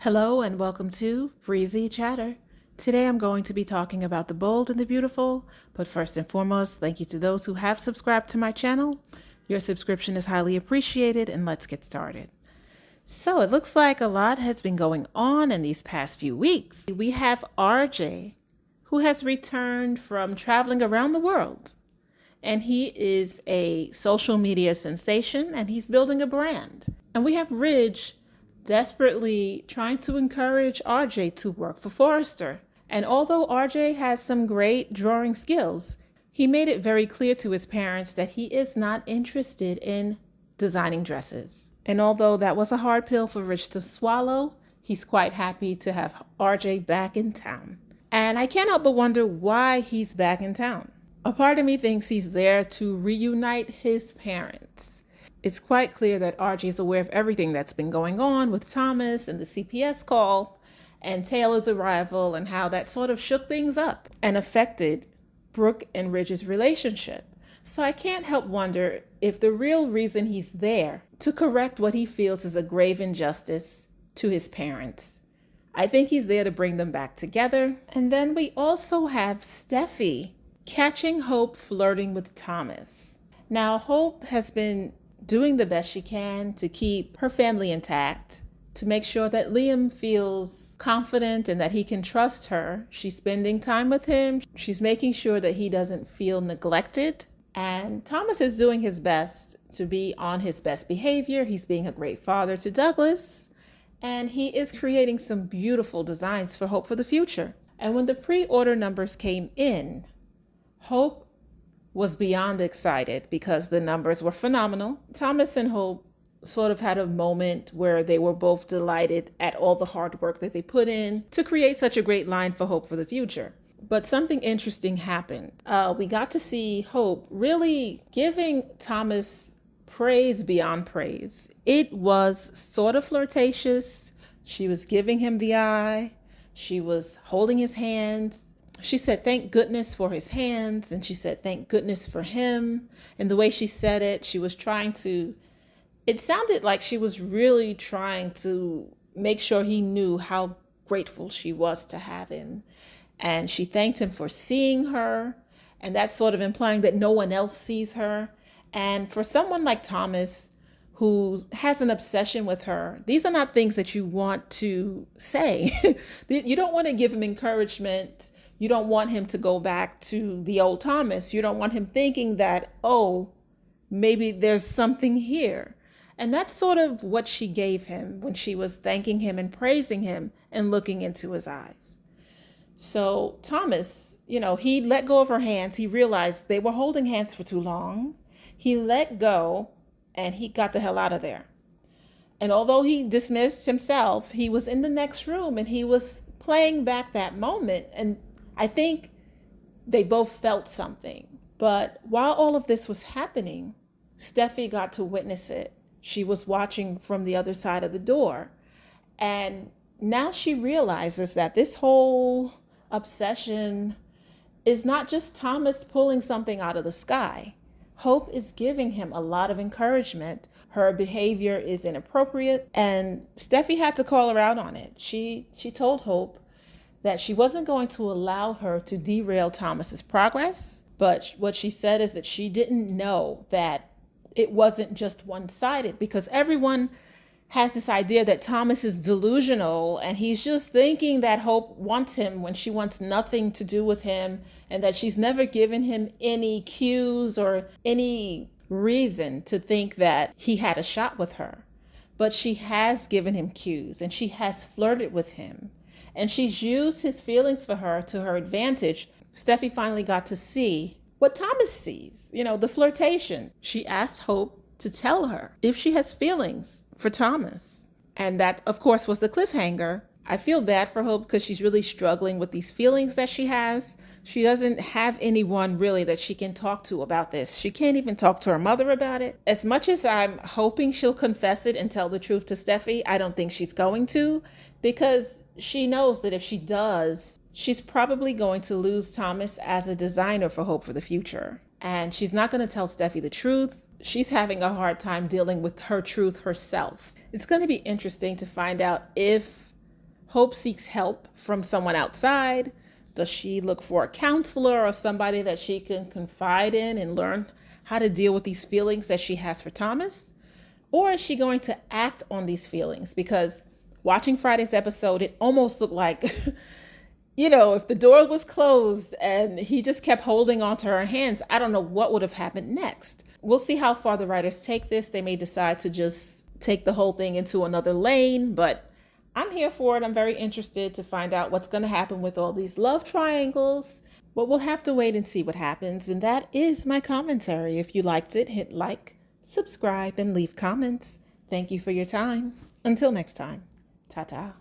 Hello and welcome to Breezy Chatter. Today I'm going to be talking about the bold and the beautiful, but first and foremost, thank you to those who have subscribed to my channel. Your subscription is highly appreciated, and let's get started. So it looks like a lot has been going on in these past few weeks. We have RJ, who has returned from traveling around the world, and he is a social media sensation and he's building a brand. And we have Ridge desperately trying to encourage RJ to work for Forrester. And although RJ has some great drawing skills, he made it very clear to his parents that he is not interested in designing dresses. And although that was a hard pill for Rich to swallow, he's quite happy to have RJ back in town. And I can't help but wonder why he's back in town. A part of me thinks he's there to reunite his parents. It's quite clear that RJ is aware of everything that's been going on with Thomas and the CPS call and Taylor's arrival and how that sort of shook things up and affected Brooke and Ridge's relationship. So I can't help wonder if the real reason he's there to correct what he feels is a grave injustice to his parents. I think he's there to bring them back together. And then we also have Steffi catching Hope flirting with Thomas. Now, Hope has been doing the best she can to keep her family intact, to make sure that Liam feels confident and that he can trust her. She's spending time with him. She's making sure that he doesn't feel neglected. And Thomas is doing his best to be on his best behavior. He's being a great father to Douglas. And he is creating some beautiful designs for Hope for the future. And when the pre-order numbers came in, Hope was beyond excited because the numbers were phenomenal. Thomas and Hope sort of had a moment where they were both delighted at all the hard work that they put in to create such a great line for Hope for the future. But something interesting happened. We got to see Hope really giving Thomas praise beyond praise. It was sort of flirtatious. She was giving him the eye. She was holding his hands. She said, thank goodness for his hands. And she said, thank goodness for him. And the way she said it, she was it sounded like she was really trying to make sure he knew how grateful she was to have him. And she thanked him for seeing her. And that's sort of implying that no one else sees her. And for someone like Thomas, who has an obsession with her, these are not things that you want to say. You don't want to give him encouragement. You don't want him to go back to the old Thomas. You don't want him thinking that, oh, maybe there's something here. And that's sort of what she gave him when she was thanking him and praising him and looking into his eyes. So Thomas, he let go of her hands. He realized they were holding hands for too long. He let go and he got the hell out of there. And although he dismissed himself, he was in the next room and he was playing back that moment. And I think they both felt something. But while all of this was happening, Steffi got to witness it. She was watching from the other side of the door. And now she realizes that this whole obsession is not just Thomas pulling something out of the sky. Hope is giving him a lot of encouragement. Her behavior is inappropriate, and Steffi had to call her out on it. She told Hope that she wasn't going to allow her to derail Thomas's progress, but what she said is that she didn't know that it wasn't just one-sided, because everyone has this idea that Thomas is delusional and he's just thinking that Hope wants him when she wants nothing to do with him, and that she's never given him any cues or any reason to think that he had a shot with her. But she has given him cues and she has flirted with him. And she's used his feelings for her to her advantage. Steffi finally got to see what Thomas sees, the flirtation. She asked Hope to tell her if she has feelings for Thomas. And that, of course, was the cliffhanger. I feel bad for Hope because she's really struggling with these feelings that she has. She doesn't have anyone really that she can talk to about this. She can't even talk to her mother about it. As much as I'm hoping she'll confess it and tell the truth to Steffi, I don't think she's going to, because she knows that if she does, she's probably going to lose Thomas as a designer for Hope for the future. And she's not going to tell Steffi the truth. She's having a hard time dealing with her truth herself. It's going to be interesting to find out if Hope seeks help from someone outside. Does she look for a counselor or somebody that she can confide in and learn how to deal with these feelings that she has for Thomas? Or is she going to act on these feelings? Because watching Friday's episode, it almost looked like, if the door was closed and he just kept holding onto her hands, I don't know what would have happened next. We'll see how far the writers take this. They may decide to just take the whole thing into another lane, but I'm here for it. I'm very interested to find out what's going to happen with all these love triangles. But we'll have to wait and see what happens. And that is my commentary. If you liked it, hit like, subscribe, and leave comments. Thank you for your time. Until next time, ta-ta.